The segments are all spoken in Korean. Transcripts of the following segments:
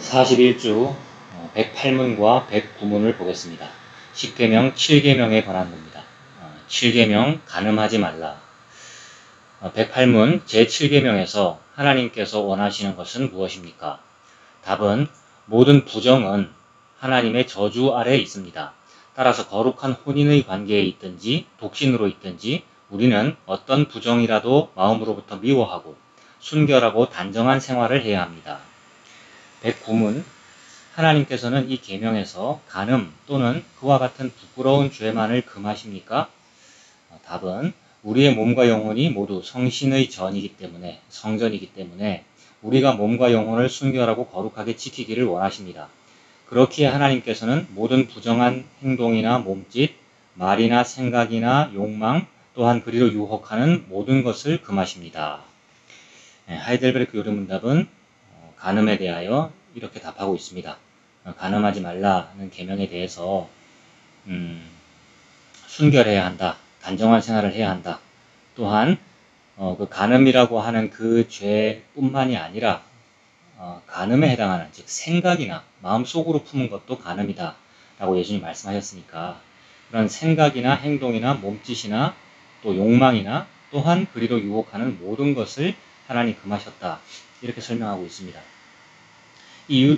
41주 108문과 109문을 보겠습니다. 10계명 7계명에 관한 겁니다. 7계명 간음하지 말라. 108문 제7계명에서 하나님께서 원하시는 것은 무엇입니까? 답은 모든 부정은 하나님의 저주 아래에 있습니다. 따라서 거룩한 혼인의 관계에 있든지 독신으로 있든지 우리는 어떤 부정이라도 마음으로부터 미워하고 순결하고 단정한 생활을 해야 합니다. 109문 하나님께서는 이 계명에서 간음 또는 그와 같은 부끄러운 죄만을 금하십니까? 답은 우리의 몸과 영혼이 모두 성신의 성전이기 때문에 우리가 몸과 영혼을 순결하고 거룩하게 지키기를 원하십니다. 그렇기에 하나님께서는 모든 부정한 행동이나 몸짓, 말이나 생각이나 욕망, 또한 그리로 유혹하는 모든 것을 금하십니다. 하이델베르크 요리문답은 간음에 대하여 이렇게 답하고 있습니다. 간음하지 말라는 계명에 대해서 순결해야 한다. 단정한 생활을 해야 한다. 또한 그 간음이라고 하는 그 죄뿐만이 아니라 간음에 해당하는 즉 생각이나 마음속으로 품은 것도 간음이다 라고 예수님 말씀하셨으니까 그런 생각이나 행동이나 몸짓이나 또 욕망이나 또한 그리로 유혹하는 모든 것을 하나님 금하셨다 이렇게 설명하고 있습니다. 이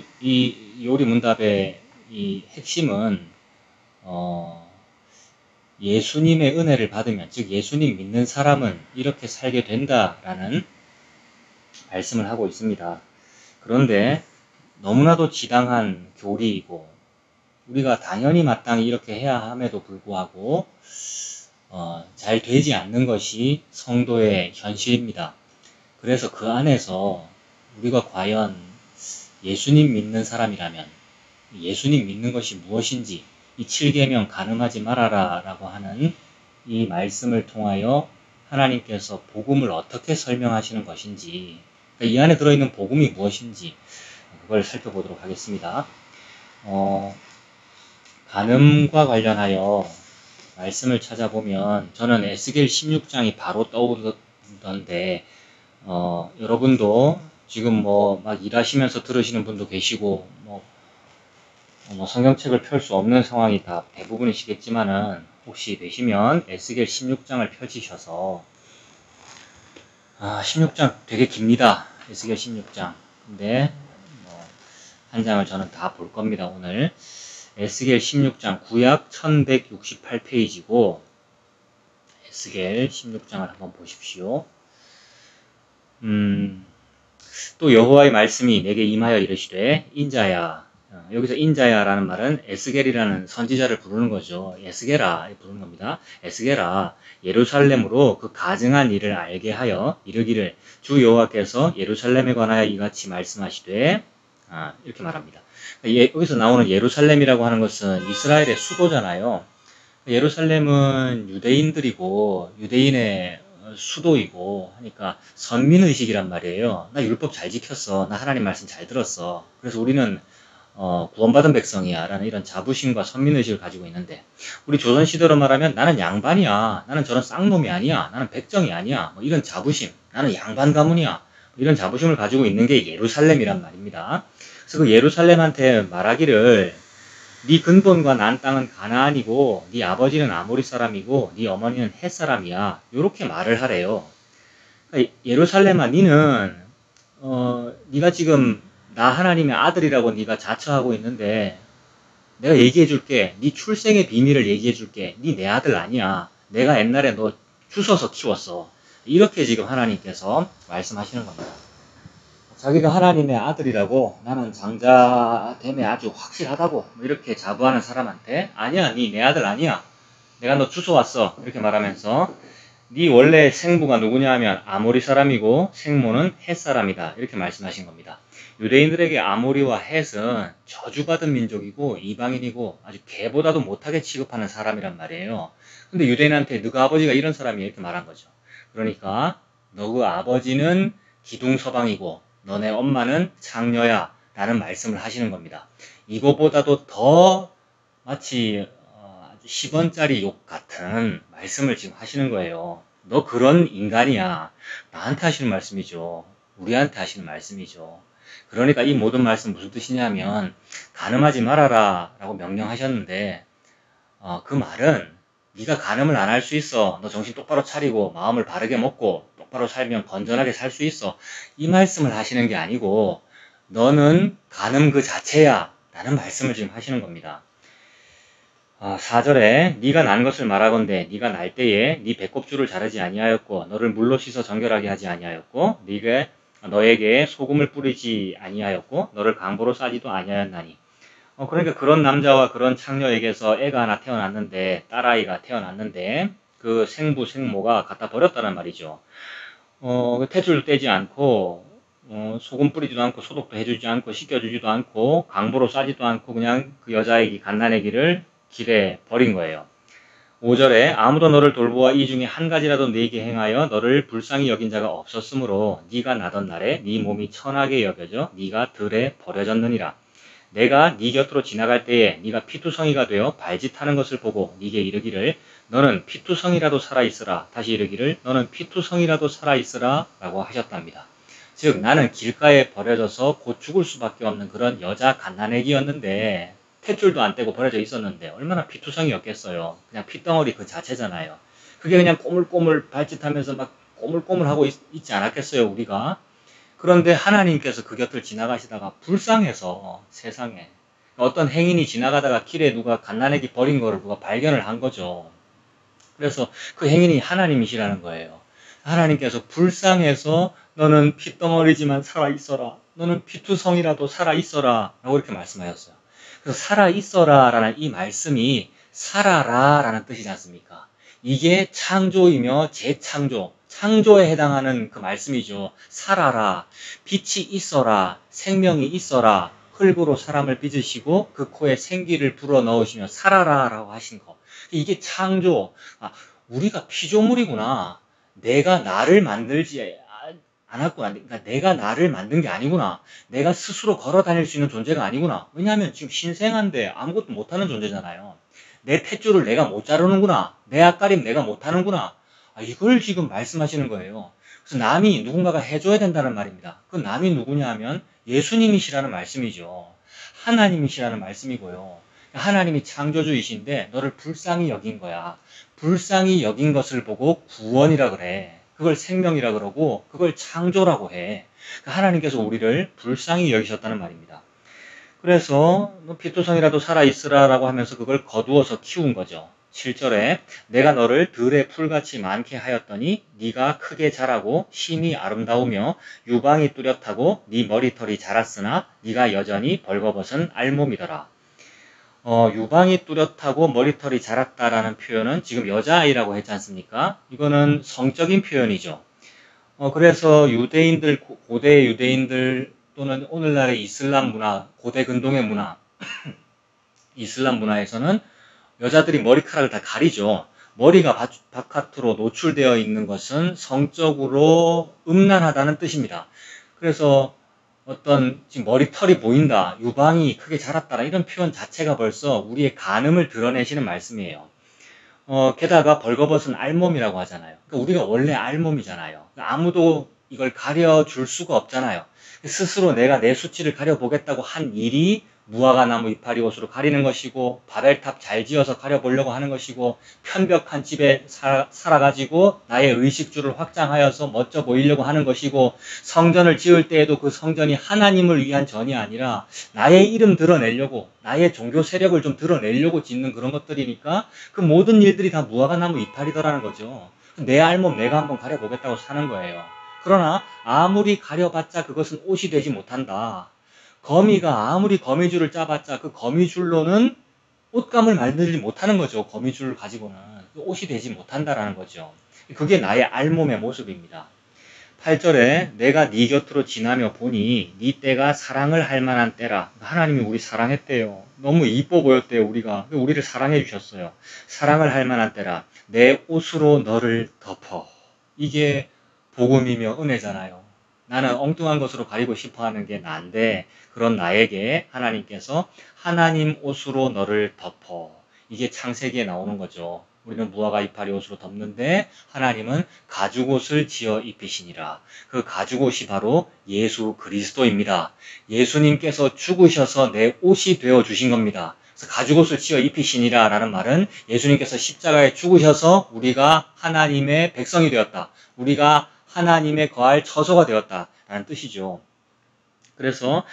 요리문답의 이 핵심은 예수님의 은혜를 받으면 즉 예수님 믿는 사람은 이렇게 살게 된다라는 말씀을 하고 있습니다. 그런데 너무나도 지당한 교리이고 우리가 당연히 마땅히 이렇게 해야 함에도 불구하고 잘 되지 않는 것이 성도의 현실입니다. 그래서 그 안에서 우리가 과연 예수님 믿는 사람이라면 예수님 믿는 것이 무엇인지 이 7계명 간음하지 말아라 라고 하는 이 말씀을 통하여 하나님께서 복음을 어떻게 설명하시는 것인지 이 안에 들어있는 복음이 무엇인지 그걸 살펴보도록 하겠습니다. 간음과 관련하여 말씀을 찾아보면 저는 에스겔 16장이 바로 떠오르던데 여러분도 지금 막 일하시면서 들으시는 분도 계시고 성경책을 펼 수 없는 상황이 다 대부분이시겠지만은 혹시 되시면 에스겔 16장을 펼치셔서 16장 되게 깁니다. 에스겔 16장. 근데 한 장을 저는 다 볼 겁니다. 오늘 에스겔 16장 구약 1168페이지고 에스겔 16장을 한번 보십시오. 또 여호와의 말씀이 내게 임하여 이르시되 인자야 여기서 인자야라는 말은 에스겔이라는 선지자를 부르는 거죠. 에스겔아 부르는 겁니다. 에스겔아 예루살렘으로 그 가증한 일을 알게 하여 이르기를 주 여호와께서 예루살렘에 관하여 이같이 말씀하시되 이렇게 말합니다. 여기서 나오는 예루살렘이라고 하는 것은 이스라엘의 수도잖아요. 예루살렘은 유대인들이고 유대인의 수도이고 하니까 선민의식이란 말이에요. 나 율법 잘 지켰어. 나 하나님 말씀 잘 들었어. 그래서 우리는 구원받은 백성이야 라는 이런 자부심과 선민의식을 가지고 있는데 우리 조선시대로 말하면 나는 양반이야. 나는 저런 쌍놈이 아니야. 나는 백정이 아니야. 이런 자부심. 나는 양반 가문이야. 이런 자부심을 가지고 있는 게 예루살렘이란 말입니다. 그래서 그 예루살렘한테 말하기를 네 근본과 난 땅은 가나안이고 네 아버지는 아모리 사람이고 네 어머니는 헷 사람이야. 이렇게 말을 하래요. 그러니까 예루살렘아 니는 네가 지금 나 하나님의 아들이라고 네가 자처하고 있는데 내가 얘기해 줄게. 네 출생의 비밀을 얘기해 줄게. 네 내 아들 아니야. 내가 옛날에 너 주워서 키웠어. 이렇게 지금 하나님께서 말씀하시는 겁니다. 자기가 하나님의 아들이라고 나는 장자됨에 아주 확실하다고 이렇게 자부하는 사람한테 아니야 니 내 아들 아니야 내가 너 주워왔어 이렇게 말하면서 니 원래 생부가 누구냐 하면 아모리 사람이고 생모는 헷 사람이다 이렇게 말씀하신 겁니다. 유대인들에게 아모리와 헷은 저주받은 민족이고 이방인이고 아주 개보다도 못하게 취급하는 사람이란 말이에요. 근데 유대인한테 너가 아버지가 이런 사람이야 이렇게 말한 거죠. 그러니까 너 그 아버지는 기둥서방이고 너네 엄마는 창녀야 라는 말씀을 하시는 겁니다. 이거보다도 더 마치 10원짜리 욕 같은 말씀을 지금 하시는 거예요. 너 그런 인간이야. 나한테 하시는 말씀이죠. 우리한테 하시는 말씀이죠. 그러니까 이 모든 말씀 무슨 뜻이냐면 간음하지 말아라 라고 명령하셨는데 그 말은 네가 간음을 안 할 수 있어. 너 정신 똑바로 차리고 마음을 바르게 먹고 똑바로 살면 건전하게 살 수 있어. 이 말씀을 하시는 게 아니고 너는 간음 그 자체야 라는 말씀을 지금 하시는 겁니다. 4절에 네가 난 것을 말하건대 네가 날 때에 네 배꼽줄을 자르지 아니하였고 너를 물로 씻어 정결하게 하지 아니하였고 네가 너에게 소금을 뿌리지 아니하였고 너를 강보로 싸지도 아니하였나니. 그러니까 그런 남자와 그런 창녀에게서 애가 하나 태어났는데 딸아이가 태어났는데 그 생부 생모가 갖다 버렸다는 말이죠. 탯줄도 떼지 않고 소금 뿌리지도 않고 소독도 해주지 않고 씻겨주지도 않고 강보로 싸지도 않고 그냥 그 여자애기 갓난애기를 길에 버린 거예요. 5절에 아무도 너를 돌보아 이 중에 한 가지라도 네게 행하여 너를 불쌍히 여긴 자가 없었으므로 네가 나던 날에 네 몸이 천하게 여겨져 네가 들에 버려졌느니라. 내가 네 곁으로 지나갈 때에 네가 피투성이가 되어 발짓하는 것을 보고 네게 이르기를 너는 피투성이라도 살아있으라. 다시 이르기를 너는 피투성이라도 살아있으라 라고 하셨답니다. 즉 나는 길가에 버려져서 곧 죽을 수밖에 없는 그런 여자 갓난애기였는데 탯줄도 안 떼고 버려져 있었는데 얼마나 피투성이었겠어요. 그냥 핏덩어리 그 자체잖아요. 그게 그냥 꼬물꼬물 발짓하면서 막 꼬물꼬물하고 있지 않았겠어요 우리가. 그런데 하나님께서 그 곁을 지나가시다가 불쌍해서 세상에 어떤 행인이 지나가다가 길에 누가 갓난애기 버린 거를 누가 발견을 한 거죠. 그래서 그 행인이 하나님이시라는 거예요. 하나님께서 불쌍해서 너는 핏덩어리지만 살아있어라. 너는 피투성이라도 살아있어라. 라고 이렇게 말씀하셨어요. 그래서 살아있어라 라는 이 말씀이 살아라 라는 뜻이지 않습니까? 이게 창조이며 재창조, 창조에 해당하는 그 말씀이죠. 살아라, 빛이 있어라, 생명이 있어라, 흙으로 사람을 빚으시고 그 코에 생기를 불어넣으시며 살아라 라고 하신 거. 이게 창조, 우리가 피조물이구나. 내가 나를 만들지 않았구나. 그러니까 내가 나를 만든 게 아니구나. 내가 스스로 걸어 다닐 수 있는 존재가 아니구나. 왜냐하면 지금 신생한데 아무것도 못하는 존재잖아요. 내 탯줄을 내가 못 자르는구나. 내 앞가림 내가 못하는구나. 이걸 지금 말씀하시는 거예요. 그래서 남이 누군가가 해줘야 된다는 말입니다. 그 남이 누구냐 하면 예수님이시라는 말씀이죠. 하나님이시라는 말씀이고요. 하나님이 창조주이신데 너를 불쌍히 여긴 거야. 불쌍히 여긴 것을 보고 구원이라 그래. 그걸 생명이라 그러고 그걸 창조라고 해. 하나님께서 우리를 불쌍히 여기셨다는 말입니다. 그래서 피투성이라도 살아있으라라고 하면서 그걸 거두어서 키운 거죠. 7절에 내가 너를 들의 풀같이 많게 하였더니 네가 크게 자라고 심히 아름다우며 유방이 뚜렷하고 네 머리털이 자랐으나 네가 여전히 벌거벗은 알몸이더라. 유방이 뚜렷하고 머리털이 자랐다라는 표현은 지금 여자아이라고 했지 않습니까? 이거는 성적인 표현이죠. 그래서 유대인들, 고대 유대인들 또는 오늘날의 이슬람 문화, 고대 근동의 문화, 이슬람 문화에서는 여자들이 머리카락을 다 가리죠. 머리가 바깥으로 노출되어 있는 것은 성적으로 음란하다는 뜻입니다. 그래서 어떤 지금 머리털이 보인다, 유방이 크게 자랐다라 이런 표현 자체가 벌써 우리의 간음을 드러내시는 말씀이에요. 게다가 벌거벗은 알몸이라고 하잖아요. 그러니까 우리가 원래 알몸이잖아요. 그러니까 아무도 이걸 가려줄 수가 없잖아요. 스스로 내가 내 수치를 가려보겠다고 한 일이 무화과나무 이파리 옷으로 가리는 것이고 바벨탑 잘 지어서 가려보려고 하는 것이고 편벽한 집에 살아가지고 나의 의식주를 확장하여서 멋져 보이려고 하는 것이고 성전을 지을 때에도 그 성전이 하나님을 위한 전이 아니라 나의 이름 드러내려고 나의 종교 세력을 좀 드러내려고 짓는 그런 것들이니까 그 모든 일들이 다 무화과나무 이파리더라는 거죠. 내 알몸 내가 한번 가려보겠다고 사는 거예요. 그러나 아무리 가려봤자 그것은 옷이 되지 못한다. 거미가 아무리 거미줄을 짜봤자 그 거미줄로는 옷감을 만들지 못하는 거죠. 거미줄을 가지고는. 옷이 되지 못한다라는 거죠. 그게 나의 알몸의 모습입니다. 8절에 내가 네 곁으로 지나며 보니 네 때가 사랑을 할 만한 때라. 하나님이 우리 사랑했대요. 너무 이뻐 보였대요. 우리를 사랑해 주셨어요. 사랑을 할 만한 때라. 내 옷으로 너를 덮어. 이게 복음이며 은혜잖아요. 나는 엉뚱한 것으로 가리고 싶어하는 게 난데 그런 나에게 하나님께서 하나님 옷으로 너를 덮어. 이게 창세기에 나오는 거죠. 우리는 무화과 이파리 옷으로 덮는데 하나님은 가죽옷을 지어 입히시니라. 그 가죽옷이 바로 예수 그리스도입니다. 예수님께서 죽으셔서 내 옷이 되어 주신 겁니다. 그래서 가죽옷을 지어 입히시니라 라는 말은 예수님께서 십자가에 죽으셔서 우리가 하나님의 백성이 되었다. 우리가 하나님의 거할 처소가 되었다 라는 뜻이죠. 그래서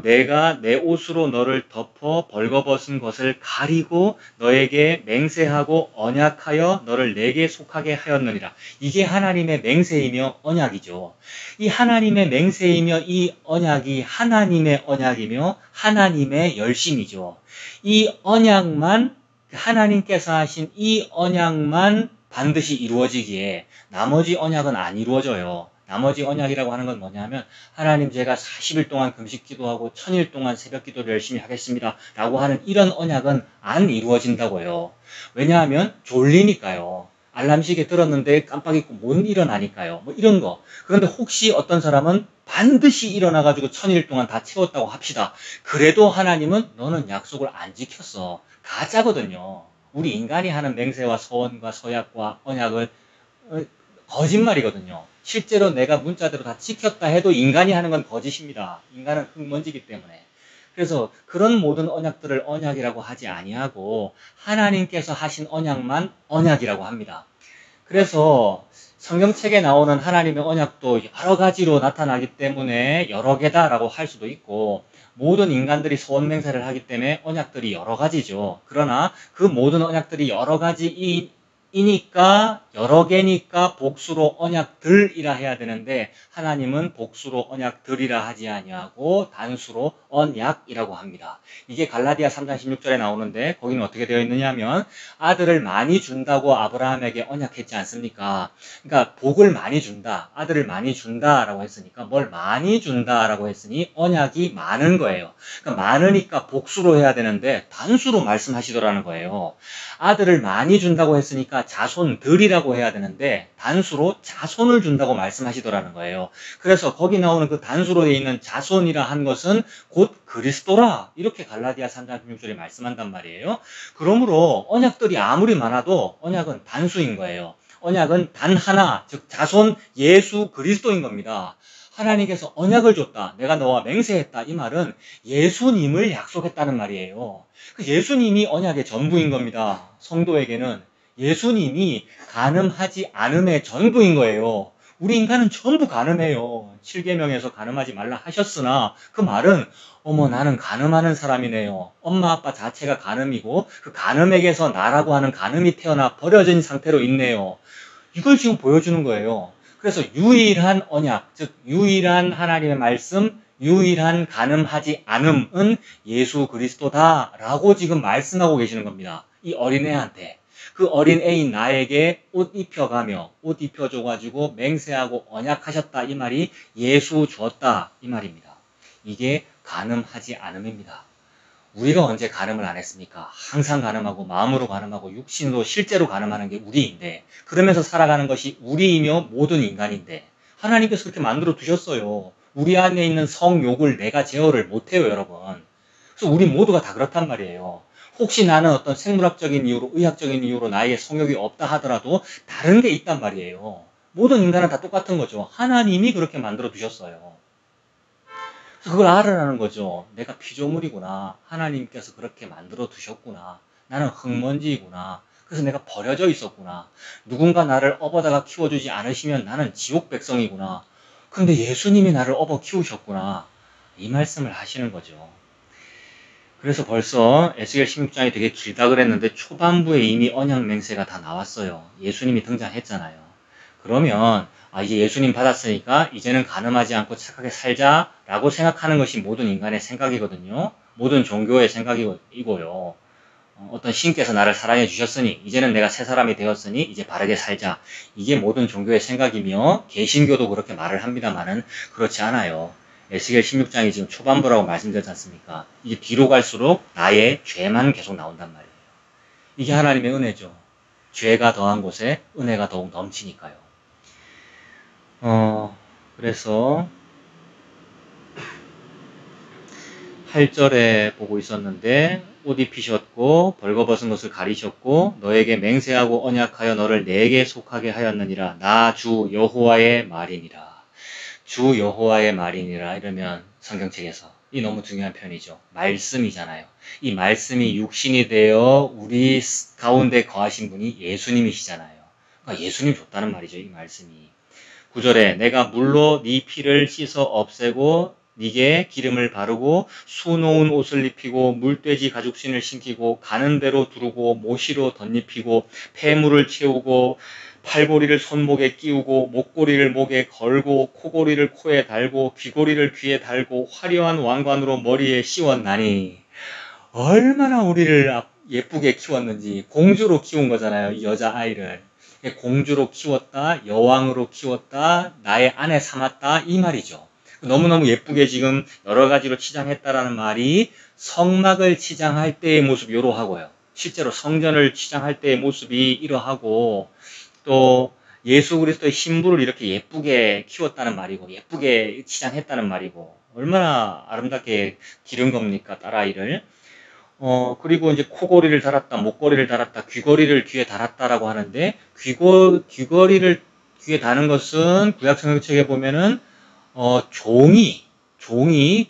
내가 내 옷으로 너를 덮어 벌거벗은 것을 가리고 너에게 맹세하고 언약하여 너를 내게 속하게 하였느니라. 이게 하나님의 맹세이며 언약이죠. 이 하나님의 맹세이며 이 언약이 하나님의 언약이며 하나님의 열심이죠. 이 언약만, 하나님께서 하신 이 언약만 반드시 이루어지기에 나머지 언약은 안 이루어져요. 나머지 언약이라고 하는 건 뭐냐면 하나님 제가 40일 동안 금식 기도하고 1000일 동안 새벽 기도를 열심히 하겠습니다 라고 하는 이런 언약은 안 이루어진다고요. 왜냐하면 졸리니까요. 알람 시계 들었는데 깜빡 잊고 못 일어나니까요. 뭐 이런 거. 그런데 혹시 어떤 사람은 반드시 일어나가지고 1000일 동안 다 채웠다고 합시다. 그래도 하나님은 너는 약속을 안 지켰어. 가짜거든요. 우리 인간이 하는 맹세와 서원과 서약과 언약을 거짓말이거든요. 실제로 내가 문자대로 다 지켰다 해도 인간이 하는 건 거짓입니다. 인간은 흙먼지기 때문에. 그래서 그런 모든 언약들을 언약이라고 하지 아니하고 하나님께서 하신 언약만 언약이라고 합니다. 그래서 성경책에 나오는 하나님의 언약도 여러 가지로 나타나기 때문에 여러 개다라고 할 수도 있고 모든 인간들이 소원맹세를 하기 때문에 언약들이 여러 가지죠. 그러나 그 모든 언약들이 여러 가지이니까 여러 개니까 복수로 언약들이라 해야 되는데 하나님은 복수로 언약들이라 하지 아니하고 단수로 언약이라고 합니다. 이게 갈라디아 3장 16절에 나오는데 거기는 어떻게 되어 있느냐 하면 아들을 많이 준다고 아브라함에게 언약했지 않습니까? 그러니까 복을 많이 준다, 아들을 많이 준다라고 했으니까 뭘 많이 준다라고 했으니 언약이 많은 거예요. 그러니까 많으니까 복수로 해야 되는데 단수로 말씀하시더라는 거예요. 아들을 많이 준다고 했으니까 자손들이라고 해야 되는데 단수로 자손을 준다고 말씀하시더라는 거예요. 그래서 거기 나오는 그 단수로 되어 있는 자손이라 한 것은 곧 그리스도라 이렇게 갈라디아 3장 16절에 말씀한단 말이에요. 그러므로 언약들이 아무리 많아도 언약은 단수인 거예요. 언약은 단 하나, 즉 자손 예수 그리스도인 겁니다. 하나님께서 언약을 줬다. 내가 너와 맹세했다. 이 말은 예수님을 약속했다는 말이에요. 그 예수님이 언약의 전부인 겁니다. 성도에게는 예수님이 간음하지 않음의 전부인 거예요. 우리 인간은 전부 간음해요. 7계명에서 간음하지 말라 하셨으나 그 말은 어머 나는 간음하는 사람이네요. 엄마 아빠 자체가 간음이고 그 간음에게서 나라고 하는 간음이 태어나 버려진 상태로 있네요. 이걸 지금 보여주는 거예요. 그래서 유일한 언약, 즉 유일한 하나님의 말씀, 유일한 간음하지 않음은 예수 그리스도다라고 지금 말씀하고 계시는 겁니다. 이 어린애한테. 그 어린애인 나에게 옷 입혀가며 옷 입혀줘가지고 맹세하고 언약하셨다 이 말이 예수 주었다 이 말입니다. 이게 간음하지 않음입니다. 우리가 언제 간음을 안 했습니까? 항상 간음하고 마음으로 간음하고 육신으로 실제로 간음하는 게 우리인데 그러면서 살아가는 것이 우리이며 모든 인간인데 하나님께서 그렇게 만들어 두셨어요. 우리 안에 있는 성욕을 내가 제어를 못해요 여러분. 그래서 우리 모두가 다 그렇단 말이에요. 혹시 나는 어떤 생물학적인 이유로 의학적인 이유로 나에게 성욕이 없다 하더라도 다른 게 있단 말이에요. 모든 인간은 다 똑같은 거죠. 하나님이 그렇게 만들어 두셨어요. 그래서 그걸 알아라는 거죠. 내가 피조물이구나. 하나님께서 그렇게 만들어 두셨구나. 나는 흙먼지이구나. 그래서 내가 버려져 있었구나. 누군가 나를 업어다가 키워주지 않으시면 나는 지옥 백성이구나. 근데 예수님이 나를 업어 키우셨구나. 이 말씀을 하시는 거죠. 그래서 벌써 에스겔 16장이 되게 길다 그랬는데 초반부에 이미 언약 맹세가 다 나왔어요. 예수님이 등장했잖아요. 그러면 이제 예수님 받았으니까 이제는 간음하지 않고 착하게 살자라고 생각하는 것이 모든 인간의 생각이거든요. 모든 종교의 생각이고요. 어떤 신께서 나를 사랑해 주셨으니 이제는 내가 새 사람이 되었으니 이제 바르게 살자. 이게 모든 종교의 생각이며 개신교도 그렇게 말을 합니다만은 그렇지 않아요. 에스겔 16장이 지금 초반부라고 말씀드렸지 않습니까? 이게 뒤로 갈수록 나의 죄만 계속 나온단 말이에요. 이게 하나님의 은혜죠. 죄가 더한 곳에 은혜가 더욱 넘치니까요. 그래서 8절에 보고 있었는데 옷 입히셨고 벌거벗은 것을 가리셨고 너에게 맹세하고 언약하여 너를 내게 속하게 하였느니라. 나 주 여호와의 말이니라. 주 여호와의 말이니라 이러면 성경책에서 이 너무 중요한 편이죠. 말씀이잖아요. 이 말씀이 육신이 되어 우리 가운데 거하신 분이 예수님이시잖아요. 그러니까 예수님 줬다는 말이죠. 이 말씀이. 9절에 내가 물로 네 피를 씻어 없애고 네게 기름을 바르고 수놓은 옷을 입히고 물돼지 가죽신을 신기고 가는 대로 두르고 모시로 덧입히고 폐물을 채우고 팔고리를 손목에 끼우고 목고리를 목에 걸고 코고리를 코에 달고 귀고리를 귀에 달고 화려한 왕관으로 머리에 씌웠나니 얼마나 우리를 예쁘게 키웠는지 공주로 키운 거잖아요. 이 여자아이를. 공주로 키웠다, 여왕으로 키웠다, 나의 아내 삼았다 이 말이죠. 너무너무 예쁘게 지금 여러 가지로 치장했다라는 말이 성막을 치장할 때의 모습 이러하고요. 실제로 성전을 치장할 때의 모습이 이러하고 또 예수 그리스도의 신부를 이렇게 예쁘게 키웠다는 말이고 예쁘게 치장했다는 말이고 얼마나 아름답게 기른 겁니까 딸아이를. 그리고 이제 코고리를 달았다, 목고리를 달았다, 귀걸이를 귀에 달았다라고 하는데, 귀걸이를 귀에 다는 것은 구약성경책에 보면은, 종이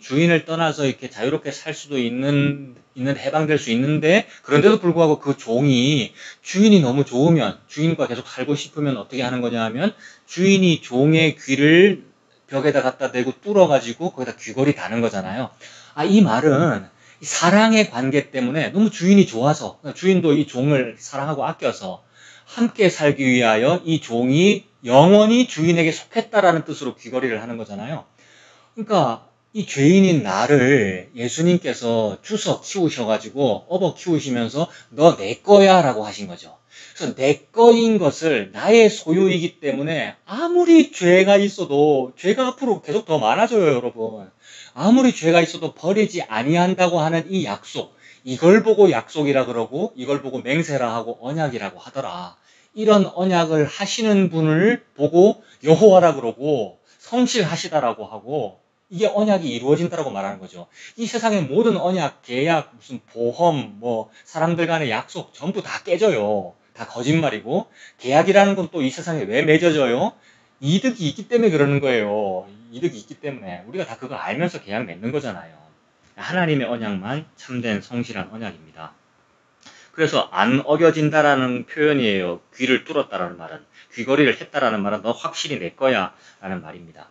주인을 떠나서 이렇게 자유롭게 살 수도 해방될 수 있는데, 그런데도 불구하고 그 종이 주인이 너무 좋으면, 주인과 계속 살고 싶으면 어떻게 하는 거냐 하면, 주인이 종의 귀를 벽에다 갖다 대고 뚫어가지고 거기다 귀걸이 다는 거잖아요. 이 말은, 사랑의 관계 때문에 너무 주인이 좋아서 주인도 이 종을 사랑하고 아껴서 함께 살기 위하여 이 종이 영원히 주인에게 속했다라는 뜻으로 귀걸이를 하는 거잖아요. 그러니까 이 죄인인 나를 예수님께서 주워 키우셔가지고 업어 키우시면서 너 내 거야 라고 하신 거죠. 그래서 내 거인 것을 나의 소유이기 때문에 아무리 죄가 있어도 죄가 앞으로 계속 더 많아져요, 여러분. 아무리 죄가 있어도 버리지 아니한다고 하는 이 약속, 이걸 보고 약속이라 그러고 이걸 보고 맹세라 하고 언약이라고 하더라. 이런 언약을 하시는 분을 보고 여호와라 그러고 성실하시다라고 하고 이게 언약이 이루어진다라고 말하는 거죠. 이 세상의 모든 언약, 계약, 무슨 보험, 사람들 간의 약속 전부 다 깨져요. 다 거짓말이고 계약이라는 건 또 이 세상에 왜 맺어져요? 이득이 있기 때문에 그러는 거예요. 이득이 있기 때문에. 우리가 다 그거 알면서 계약 맺는 거잖아요. 하나님의 언약만 참된 성실한 언약입니다. 그래서 안 어겨진다라는 표현이에요. 귀를 뚫었다라는 말은. 귀걸이를 했다라는 말은 너 확실히 내 거야 라는 말입니다.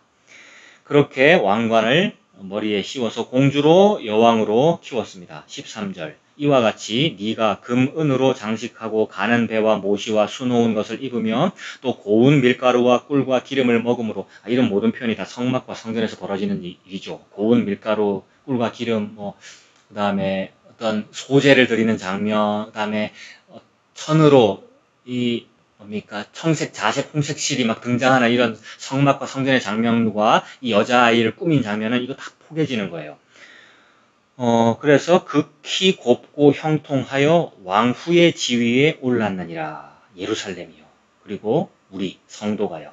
그렇게 왕관을 머리에 씌워서 공주로 여왕으로 키웠습니다. 13절. 이와 같이 네가 금, 은으로 장식하고 가는 배와 모시와 수놓은 것을 입으며 또 고운 밀가루와 꿀과 기름을 먹음으로 이런 모든 표현이 다 성막과 성전에서 벌어지는 일이죠. 고운 밀가루, 꿀과 기름, 그 다음에 어떤 소재를 드리는 장면, 그 다음에 천으로 청색, 자색, 홍색실이 막 등장하는 이런 성막과 성전의 장면과 이 여자아이를 꾸민 장면은 이거 다 포개지는 거예요. 그래서 극히 곱고 형통하여 왕후의 지위에 올랐느니라. 예루살렘이요. 그리고 우리 성도가요.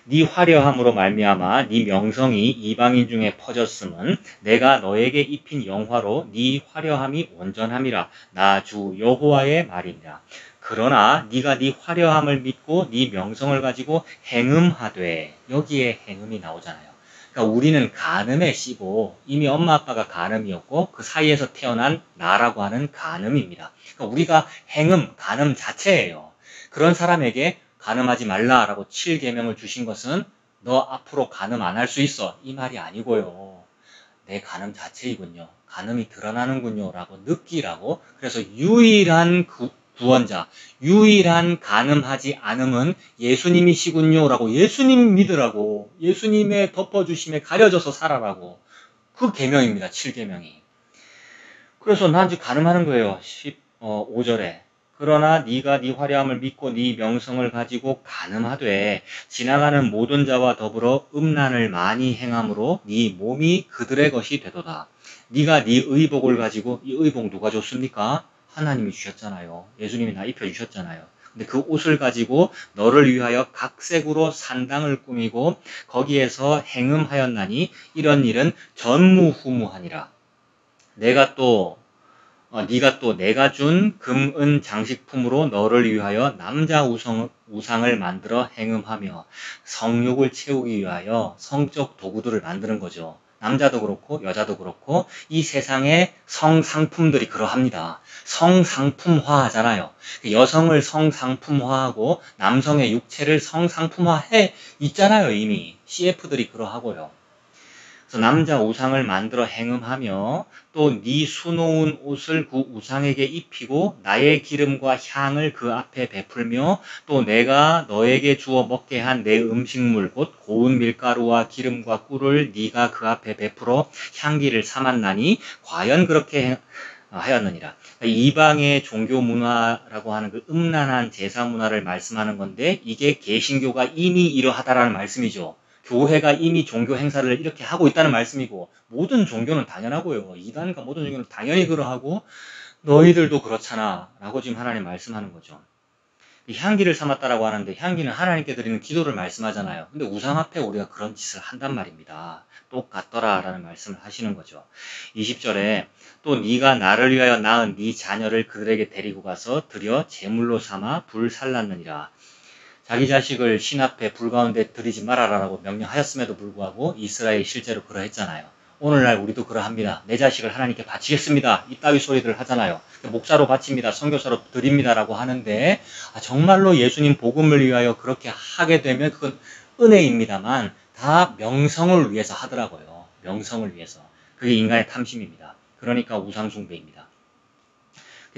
네 화려함으로 말미암아 네 명성이 이방인 중에 퍼졌음은 내가 너에게 입힌 영화로 네 화려함이 온전함이라. 나 주 여호와의 말이니라. 그러나 네가 네 화려함을 믿고 네 명성을 가지고 행음하되, 여기에 행음이 나오잖아요. 그러니까 우리는 간음에 씨고 이미 엄마 아빠가 간음이었고 그 사이에서 태어난 나라고 하는 간음입니다. 그러니까 우리가 행음, 간음 자체예요. 그런 사람에게 간음하지 말라라고 7계명을 주신 것은 너 앞으로 간음 안 할 수 있어 이 말이 아니고요. 내 간음 자체이군요. 간음이 드러나는군요 라고 느끼라고. 그래서 유일한 구원자, 유일한 간음하지 않음은 예수님이시군요 라고, 예수님 믿으라고, 예수님의 덮어주심에 가려져서 살아라고. 그 계명입니다. 7계명이. 그래서 난 이제 간음하는 거예요. 15절에. 그러나 네가 네 화려함을 믿고 네 명성을 가지고 간음하되 지나가는 모든 자와 더불어 음란을 많이 행함으로 네 몸이 그들의 것이 되도다. 네가 네 의복을 가지고, 이 의복 누가 줬습니까? 하나님이 주셨잖아요. 예수님이 다 입혀주셨잖아요. 근데 그 옷을 가지고 너를 위하여 각색으로 산당을 꾸미고 거기에서 행음하였나니 이런 일은 전무후무하니라. 네가 또 내가 준 금, 은 장식품으로 너를 위하여 남자 우상을 만들어 행음하며 성욕을 채우기 위하여 성적 도구들을 만드는 거죠. 남자도 그렇고 여자도 그렇고 이 세상의 성상품들이 그러합니다. 성상품화하잖아요. 여성을 성상품화하고 남성의 육체를 성상품화해 있잖아요. 이미 CF들이 그러하고요. 그래서 남자 우상을 만들어 행음하며 또 네 수놓은 옷을 그 우상에게 입히고 나의 기름과 향을 그 앞에 베풀며 또 내가 너에게 주어 먹게 한 내 음식물 곧 고운 밀가루와 기름과 꿀을 네가 그 앞에 베풀어 향기를 삼았나니 과연 그렇게 하였느니라. 이방의 종교 문화라고 하는 그 음란한 제사 문화를 말씀하는 건데 이게 개신교가 이미 이러하다라는 말씀이죠. 교회가 이미 종교 행사를 이렇게 하고 있다는 말씀이고 모든 종교는 당연하고요. 이단과 모든 종교는 당연히 그러하고 너희들도 그렇잖아 라고 지금 하나님 말씀하는 거죠. 향기를 삼았다라고 하는데 향기는 하나님께 드리는 기도를 말씀하잖아요. 근데 우상 앞에 우리가 그런 짓을 한단 말입니다. 똑같더라라는 말씀을 하시는 거죠. 20절에 또 네가 나를 위하여 낳은 네 자녀를 그들에게 데리고 가서 드려 제물로 삼아 불살랐느니라. 자기 자식을 신 앞에 불 가운데 들이지 말아라라고 명령하였음에도 불구하고 이스라엘이 실제로 그러했잖아요. 오늘날 우리도 그러합니다. 내 자식을 하나님께 바치겠습니다. 이따위 소리들을 하잖아요. 목사로 바칩니다. 선교사로 드립니다라고 하는데 정말로 예수님 복음을 위하여 그렇게 하게 되면 그건 은혜입니다만 다 명성을 위해서 하더라고요. 명성을 위해서. 그게 인간의 탐심입니다. 그러니까 우상숭배입니다.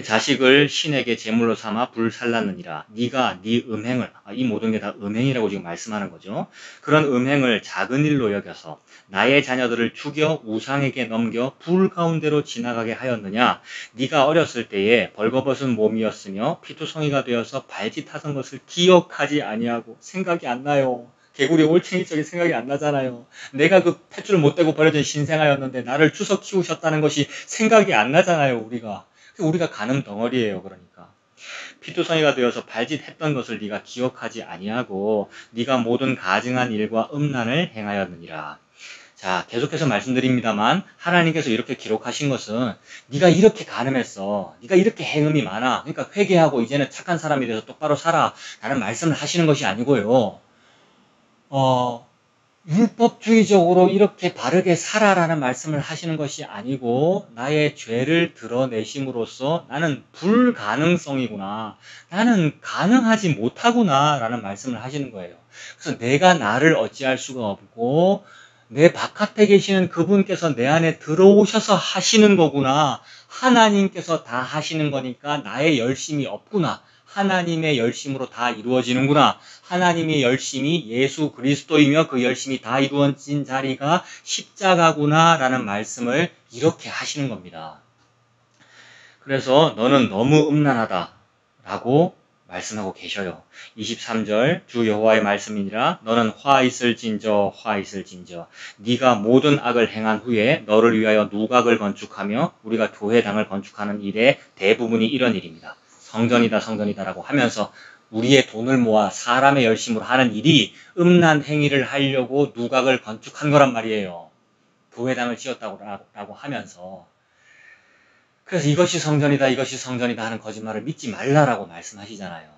자식을 신에게 제물로 삼아 불살랐느니라. 네가 네 음행을, 이 모든 게 다 음행이라고 지금 말씀하는 거죠. 그런 음행을 작은 일로 여겨서 나의 자녀들을 죽여 우상에게 넘겨 불 가운데로 지나가게 하였느냐. 네가 어렸을 때에 벌거벗은 몸이었으며 피투성이가 되어서 발짓하던 것을 기억하지 아니하고 생각이 안 나요. 개구리 올챙이 쪽이 생각이 안 나잖아요. 내가 그 탯줄 못 대고 버려진 신생아였는데 나를 추석 키우셨다는 것이 생각이 안 나잖아요. 우리가 가는 덩어리예요. 그러니까 피투성이가 되어서 발짓했던 것을 네가 기억하지 아니하고 네가 모든 가증한 일과 음란을 행하였느니라. 자, 계속해서 말씀드립니다만 하나님께서 이렇게 기록하신 것은 네가 이렇게 간음했어. 네가 이렇게 행음이 많아. 그러니까 회개하고 이제는 착한 사람이 돼서 똑바로 살아. 라는 말씀을 하시는 것이 아니고요. 율법주의적으로 이렇게 바르게 살아라는 말씀을 하시는 것이 아니고 나의 죄를 드러내심으로써 나는 불가능성이구나. 나는 가능하지 못하구나 라는 말씀을 하시는 거예요. 그래서 내가 나를 어찌할 수가 없고 내 바깥에 계시는 그분께서 내 안에 들어오셔서 하시는 거구나. 하나님께서 다 하시는 거니까 나의 열심이 없구나. 하나님의 열심으로 다 이루어지는구나. 하나님의 열심이 예수 그리스도이며 그 열심이 다 이루어진 자리가 십자가구나 라는 말씀을 이렇게 하시는 겁니다. 그래서 너는 너무 음란하다 라고 말씀하고 계셔요. 23절 주 여호와의 말씀이니라. 너는 화 있을진저 화 있을진저 네가 모든 악을 행한 후에 너를 위하여 누각을 건축하며 우리가 교회당을 건축하는 일의 대부분이 이런 일입니다. 성전이다 성전이다라고 하면서 우리의 돈을 모아 사람의 열심으로 하는 일이 음란 행위를 하려고 누각을 건축한 거란 말이에요. 교회당을 지었다고 하면서. 그래서 이것이 성전이다 이것이 성전이다 하는 거짓말을 믿지 말라라고 말씀하시잖아요.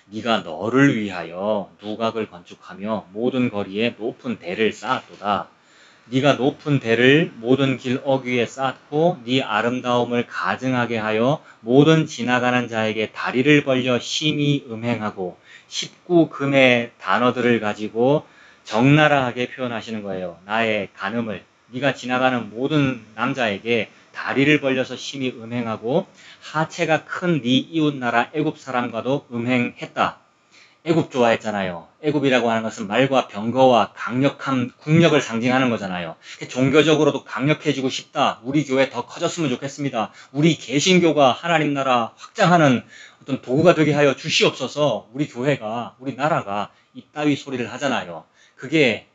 네가 너를 위하여 누각을 건축하며 모든 거리에 높은 대를 쌓았도다. 네가 높은 대를 모든 길 어귀에 쌓고 네 아름다움을 가증하게 하여 모든 지나가는 자에게 다리를 벌려 심히 음행하고 19금의 단어들을 가지고 적나라하게 표현하시는 거예요. 나의 간음을 네가 지나가는 모든 남자에게 다리를 벌려서 심히 음행하고 하체가 큰 네 이웃나라 애굽 사람과도 음행했다. 애굽 좋아했잖아요. 애굽이라고 하는 것은 말과 병거와 강력한 국력을 상징하는 거잖아요. 종교적으로도 강력해지고 싶다. 우리 교회 더 커졌으면 좋겠습니다. 우리 개신교가 하나님 나라 확장하는 어떤 도구가 되게 하여 주시옵소서. 우리 교회가, 우리 나라가 이따위 소리를 하잖아요. 그게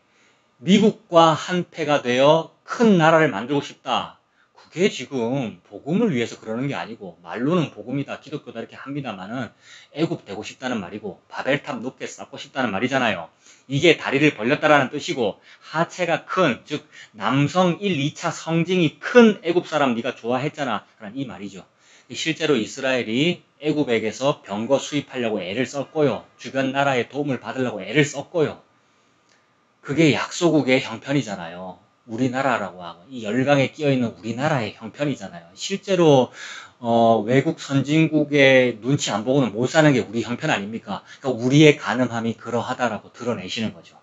미국과 한패가 되어 큰 나라를 만들고 싶다. 그게 지금 복음을 위해서 그러는 게 아니고 말로는 복음이다, 기독교다 이렇게 합니다만은 애굽 되고 싶다는 말이고 바벨탑 높게 쌓고 싶다는 말이잖아요. 이게 다리를 벌렸다라는 뜻이고 하체가 큰, 즉 남성 1, 2차 성징이 큰 애굽 사람 네가 좋아했잖아 라는 이 말이죠. 실제로 이스라엘이 애굽에게서 병거 수입하려고 애를 썼고요. 주변 나라의 도움을 받으려고 애를 썼고요. 그게 약소국의 형편이잖아요. 우리나라라고 하고 이 열강에 끼어있는 우리나라의 형편이잖아요. 실제로 외국 선진국의 눈치 안 보고는 못 사는 게 우리 형편 아닙니까? 그러니까 우리의 가늠함이 그러하다라고 드러내시는 거죠.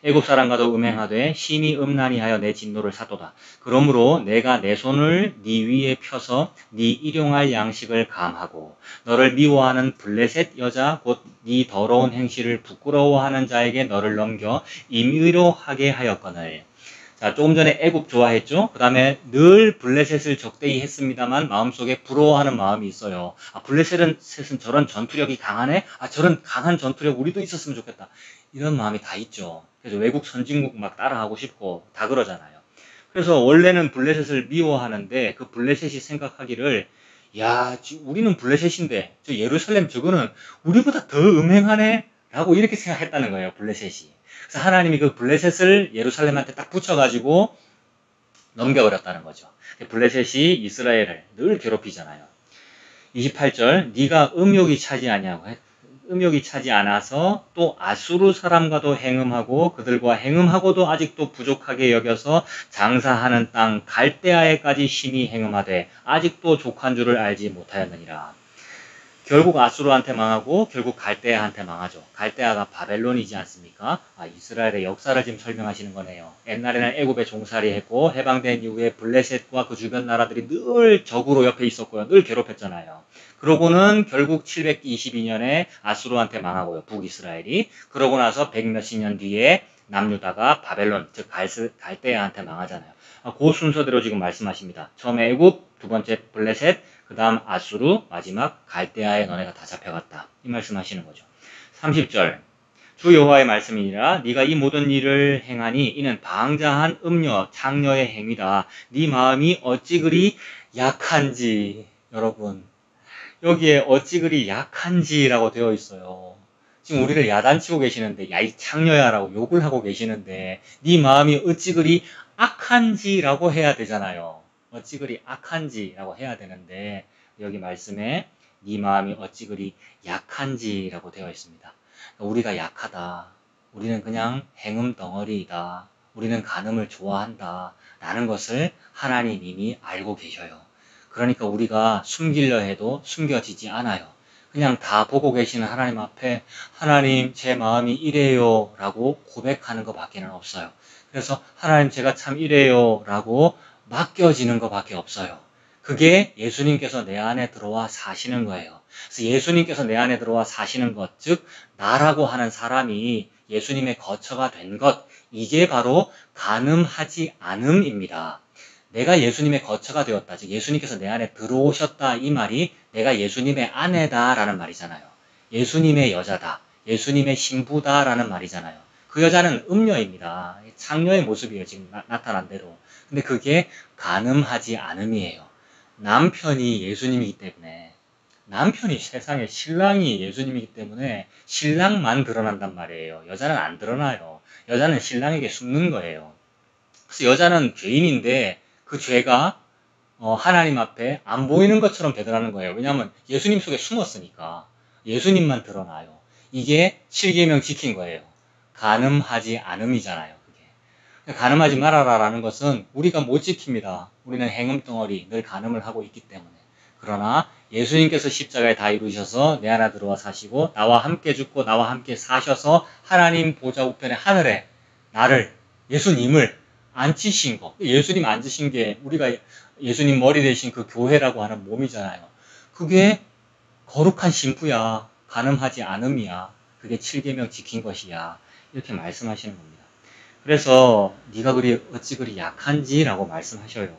애굽 사람과도 음행하되 심히 음란히 하여 내 진노를 샀도다. 그러므로 내가 내 손을 네 위에 펴서 네 일용할 양식을 감하고 너를 미워하는 블레셋 여자 곧 네 더러운 행실을 부끄러워하는 자에게 너를 넘겨 임의로 하게 하였거늘. 자, 조금 전에 애굽 좋아했죠? 그 다음에 늘 블레셋을 적대히 했습니다만 마음속에 부러워하는 마음이 있어요. 아, 블레셋은 저런 전투력이 강하네? 아, 저런 강한 전투력 우리도 있었으면 좋겠다. 이런 마음이 다 있죠. 그래서 외국 선진국 막 따라하고 싶고 다 그러잖아요. 그래서 원래는 블레셋을 미워하는데 그 블레셋이 생각하기를 야, 우리는 블레셋인데 저 예루살렘 저거는 우리보다 더 음행하네? 라고 이렇게 생각했다는 거예요. 블레셋이. 그래서 하나님이 그 블레셋을 예루살렘한테 딱 붙여가지고 넘겨버렸다는 거죠. 블레셋이 이스라엘을 늘 괴롭히잖아요. 28절 네가 음욕이 차지 않아서 또 아수르 사람과도 행음하고 그들과 행음하고도 아직도 부족하게 여겨서 장사하는 땅 갈대아에까지 심히 행음하되 아직도 족한 줄을 알지 못하였느니라. 결국 아수르한테 망하고 결국 갈대아한테 망하죠. 갈대아가 바벨론이지 않습니까? 아, 이스라엘의 역사를 지금 설명하시는 거네요. 옛날에는 애굽에 종살이 했고 해방된 이후에 블레셋과 그 주변 나라들이 늘 적으로 옆에 있었고요. 늘 괴롭혔잖아요. 그러고는 결국 722년에 아수르한테 망하고요. 북이스라엘이. 그러고 나서 100몇십 년 뒤에 남유다가 바벨론, 즉 갈대아한테 망하잖아요. 그 순서대로 지금 말씀하십니다. 처음에 애굽, 두 번째 블레셋, 그 다음 아수르, 마지막 갈대아에 너네가 다 잡혀갔다. 이 말씀하시는 거죠. 30절 주 여호와의 말씀이니라 네가 이 모든 일을 행하니 이는 방자한 음녀, 창녀의 행위다. 네 마음이 어찌 그리 약한지. 여러분 여기에 어찌 그리 약한지라고 되어 있어요. 지금 우리를 야단치고 계시는데 야 이 창녀야라고 욕을 하고 계시는데 네 마음이 어찌 그리 악한지라고 해야 되잖아요. 어찌 그리 악한지라고 해야 되는데 여기 말씀에 네 마음이 어찌 그리 약한지라고 되어 있습니다. 우리가 약하다. 우리는 그냥 행음 덩어리이다. 우리는 간음을 좋아한다. 라는 것을 하나님 이미 알고 계셔요. 그러니까 우리가 숨기려 해도 숨겨지지 않아요. 그냥 다 보고 계시는 하나님 앞에 하나님 제 마음이 이래요 라고 고백하는 것밖에는 없어요. 그래서 하나님 제가 참 이래요 라고 맡겨지는 것밖에 없어요. 그게 예수님께서 내 안에 들어와 사시는 거예요. 그래서 예수님께서 내 안에 들어와 사시는 것, 즉 나라고 하는 사람이 예수님의 거처가 된 것, 이게 바로 간음하지 않음입니다. 내가 예수님의 거처가 되었다. 즉 예수님께서 내 안에 들어오셨다. 이 말이 내가 예수님의 아내다 라는 말이잖아요. 예수님의 여자다. 예수님의 신부다 라는 말이잖아요. 그 여자는 음녀입니다. 창녀의 모습이에요. 지금 나타난 대로. 근데 그게 간음하지 않음이에요. 남편이 예수님이기 때문에 남편이 세상에 신랑이 예수님이기 때문에 신랑만 드러난단 말이에요. 여자는 안 드러나요. 여자는 신랑에게 숨는 거예요. 그래서 여자는 죄인인데 그 죄가 하나님 앞에 안 보이는 것처럼 되더라는 거예요. 왜냐하면 예수님 속에 숨었으니까 예수님만 드러나요. 이게 7계명 지킨 거예요. 간음하지 않음이잖아요. 그게. 간음하지 말아라라는 것은 우리가 못 지킵니다. 우리는 행음덩어리, 늘 간음을 하고 있기 때문에. 그러나 예수님께서 십자가에 다 이루셔서 내 안에 들어와 사시고 나와 함께 죽고 나와 함께 사셔서 하나님 보좌 우편의 하늘에 나를, 예수님을 앉히신 거. 예수님 앉으신 게 우리가 예수님 머리 대신 그 교회라고 하는 몸이잖아요. 그게 거룩한 신부야. 간음하지 않음이야. 그게 7계명 지킨 것이야. 이렇게 말씀하시는 겁니다. 그래서 네가 어찌 그리 약한지라고 말씀하셔요.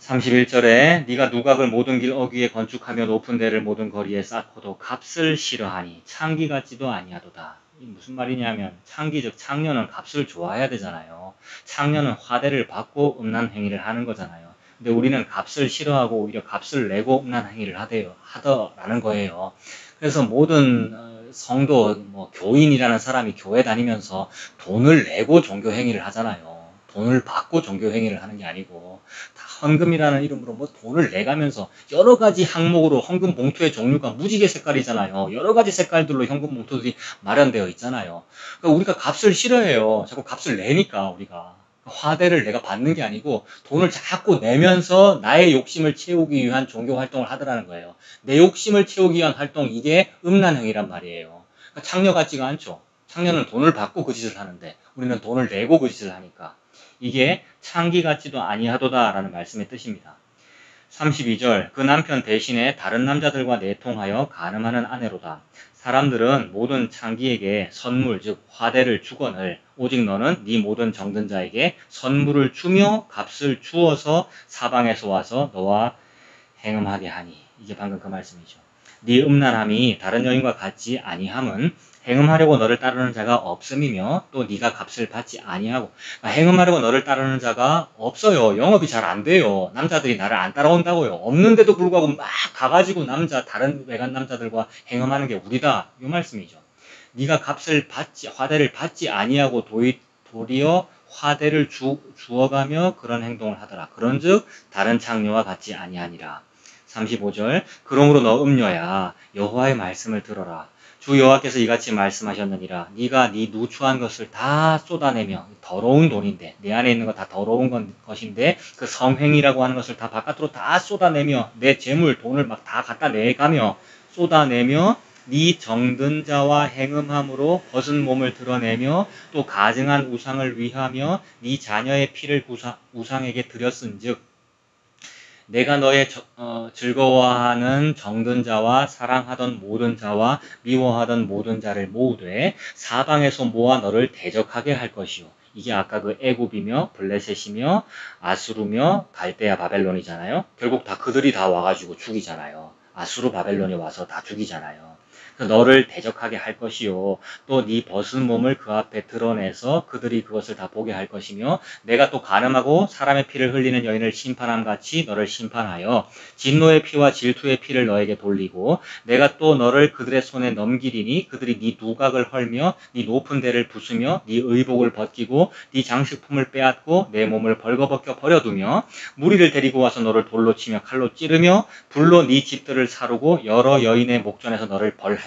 31절에 네가 누각을 모든 길 어귀에 건축하며 높은 데를 모든 거리에 쌓고도 값을 싫어하니 창기 같지도 아니하도다. 이 무슨 말이냐면 창기 즉 창녀는 값을 좋아해야 되잖아요. 창녀는 화대를 받고 음란 행위를 하는 거잖아요. 근데 우리는 값을 싫어하고 오히려 값을 내고 음란 행위를 하더라는 거예요. 그래서 모든 성도, 뭐 교인이라는 사람이 교회 다니면서 돈을 내고 종교 행위를 하잖아요. 돈을 받고 종교 행위를 하는 게 아니고 다 헌금이라는 이름으로 뭐 돈을 내가면서 여러 가지 항목으로 헌금 봉투의 종류가 무지개 색깔이잖아요. 여러 가지 색깔들로 헌금 봉투들이 마련되어 있잖아요. 그러니까 우리가 값을 싫어해요. 자꾸 값을 내니까 우리가. 화대를 내가 받는 게 아니고 돈을 자꾸 내면서 나의 욕심을 채우기 위한 종교 활동을 하더라는 거예요. 내 욕심을 채우기 위한 활동, 이게 음란행위란 말이에요. 그러니까 창녀 같지가 않죠. 창녀는 돈을 받고 그 짓을 하는데 우리는 돈을 내고 그 짓을 하니까 이게 창기 같지도 아니하도다라는 말씀의 뜻입니다. 32절 그 남편 대신에 다른 남자들과 내통하여 간음하는 아내로다. 사람들은 모든 창기에게 선물 즉 화대를 주거늘 오직 너는 네 모든 정든 자에게 선물을 주며 값을 주어서 사방에서 와서 너와 행음하게 하니. 이게 방금 그 말씀이죠. 네 음란함이 다른 여인과 같지 아니함은 행음하려고 너를 따르는 자가 없음이며 또 네가 값을 받지 아니하고. 그러니까 행음하려고 너를 따르는 자가 없어요. 영업이 잘 안 돼요. 남자들이 나를 안 따라온다고요. 없는데도 불구하고 막 가가지고 다른 외간 남자들과 행음하는 게 우리다. 이 말씀이죠. 네가 값을 받지, 화대를 받지 아니하고 도리어 화대를 주어가며 그런 행동을 하더라. 그런즉 다른 창녀와 같지 아니하니라. 35절 그러므로 너 음녀야 여호와의 말씀을 들어라. 주 여호와께서 이같이 말씀하셨느니라. 네가 네 누추한 것을 다 쏟아내며 더러운 돈인데 내 안에 있는 거 다 더러운 것인데 그 성행이라고 하는 것을 다 바깥으로 다 쏟아내며 내 재물 돈을 막 다 갖다 내가며 쏟아내며 네 정든 자와 행음함으로 벗은 몸을 드러내며 또 가증한 우상을 위하며 네 자녀의 피를 우상에게 드렸은즉 내가 너의 즐거워하는 정든 자와 사랑하던 모든 자와 미워하던 모든 자를 모으되 사방에서 모아 너를 대적하게 할 것이요. 이게 아까 그 애굽이며 블레셋이며 아수르며 갈대아 바벨론이잖아요. 결국 다 그들이 다 와가지고 죽이잖아요. 아수르 바벨론이 와서 다 죽이잖아요. 너를 대적하게 할 것이요. 또 네 벗은 몸을 그 앞에 드러내서 그들이 그것을 다 보게 할 것이며 내가 또 간음하고 사람의 피를 흘리는 여인을 심판함 같이 너를 심판하여 진노의 피와 질투의 피를 너에게 돌리고 내가 또 너를 그들의 손에 넘기리니 그들이 네 누각을 헐며 네 높은 데를 부수며 네 의복을 벗기고 네 장식품을 빼앗고 내 몸을 벌거벗겨 버려두며 무리를 데리고 와서 너를 돌로 치며 칼로 찌르며 불로 네 집들을 사르고 여러 여인의 목전에서 너를 벌할지라.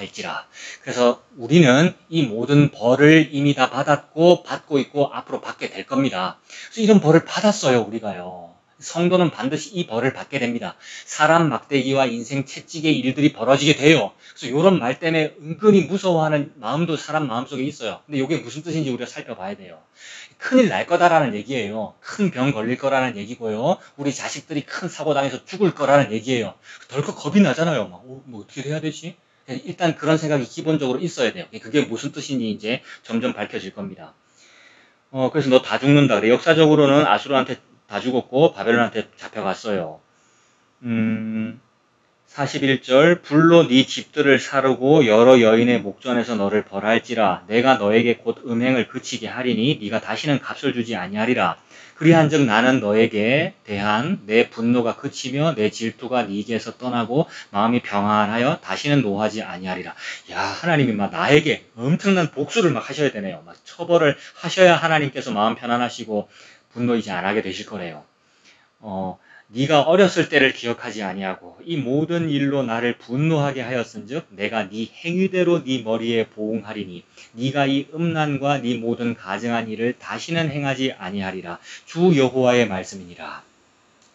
그래서 우리는 이 모든 벌을 이미 다 받았고 받고 있고 앞으로 받게 될 겁니다. 그래서 이런 벌을 받았어요. 우리가요. 성도는 반드시 이 벌을 받게 됩니다. 사람 막대기와 인생 채찍의 일들이 벌어지게 돼요. 그래서 이런 말 때문에 은근히 무서워하는 마음도 사람 마음속에 있어요. 근데 이게 무슨 뜻인지 우리가 살펴봐야 돼요. 큰일 날 거다라는 얘기예요. 큰 병 걸릴 거라는 얘기고요. 우리 자식들이 큰 사고 당해서 죽을 거라는 얘기예요. 덜컥 겁이 나잖아요. 뭐 어떻게 해야 되지? 일단 그런 생각이 기본적으로 있어야 돼요. 그게 무슨 뜻인지 이제 점점 밝혀질 겁니다. 그래서 너 다 죽는다. 그래. 역사적으로는 아수르한테 다 죽었고 바벨론한테 잡혀갔어요. 41절 불로 네 집들을 사르고 여러 여인의 목전에서 너를 벌할지라 내가 너에게 곧 음행을 그치게 하리니 네가 다시는 값을 주지 아니하리라. 그리한즉 나는 너에게 대한 내 분노가 그치며 내 질투가 네게서 떠나고 마음이 평안하여 다시는 노하지 아니하리라. 야, 하나님이 막 나에게 엄청난 복수를 막 하셔야 되네요. 막 처벌을 하셔야 하나님께서 마음 편안하시고 분노 이제 안 하게 되실 거래요. 네가 어렸을 때를 기억하지 아니하고 이 모든 일로 나를 분노하게 하였은즉 내가 네 행위대로 네 머리에 보응하리니 네가 이 음란과 네 모든 가증한 일을 다시는 행하지 아니하리라. 주 여호와의 말씀이니라.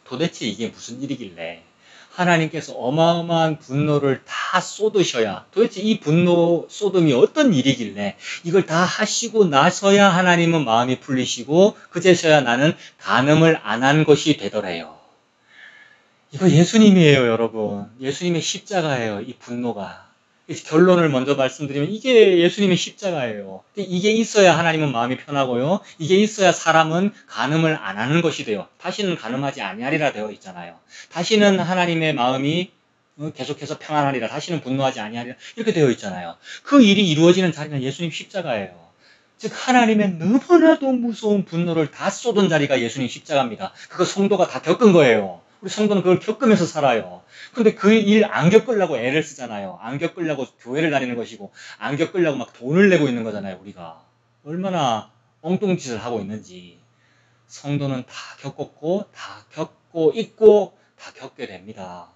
도대체 이게 무슨 일이길래 하나님께서 어마어마한 분노를 다 쏟으셔야 도대체 이 분노 쏟음이 어떤 일이길래 이걸 다 하시고 나서야 하나님은 마음이 풀리시고 그제서야 나는 간음을 안 한 것이 되더래요. 이거 예수님이에요, 여러분. 예수님의 십자가예요, 이 분노가. 결론을 먼저 말씀드리면 이게 예수님의 십자가예요. 이게 있어야 하나님은 마음이 편하고요. 이게 있어야 사람은 간음을 안 하는 것이 돼요. 다시는 간음하지 아니하리라 되어 있잖아요. 다시는 하나님의 마음이 계속해서 평안하리라. 다시는 분노하지 아니하리라. 이렇게 되어 있잖아요. 그 일이 이루어지는 자리는 예수님 십자가예요. 즉 하나님의 너무나도 무서운 분노를 다 쏟은 자리가 예수님 십자가입니다. 그거 성도가 다 겪은 거예요. 우리 성도는 그걸 겪으면서 살아요. 근데 그 일 안 겪으려고 애를 쓰잖아요. 안 겪으려고 교회를 다니는 것이고 안 겪으려고 막 돈을 내고 있는 거잖아요. 우리가 얼마나 엉뚱짓을 하고 있는지. 성도는 다 겪었고 다 겪고 있고 다 겪게 됩니다.